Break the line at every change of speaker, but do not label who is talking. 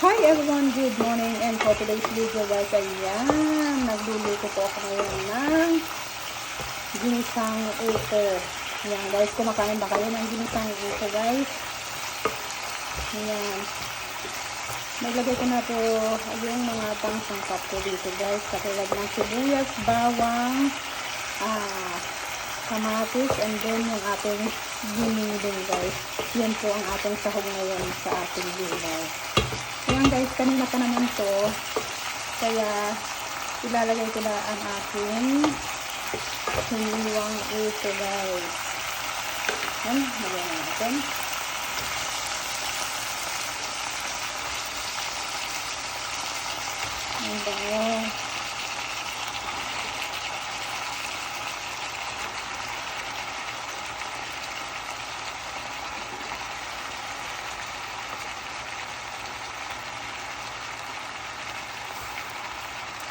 Hi everyone, good morning, and for today's video guys, ayan, nagluluto po ako ngayon ng ginisang upo. Ayan guys, kumakain ba kayo ng ginisang upo guys? Ayan, naglagay ko na po yung mga pangsangkap ko dito guys, katulad ng sibuyas, bawang, kamatis, and then yung ating giniding guys. Yan po ang ating sahog ngayon sa ating gulay. Ayan guys, kanina pa naman to, kaya ilalagay ko na ang ating hiniwang upo guys. Ayan, lagyan na natin. Ang bango.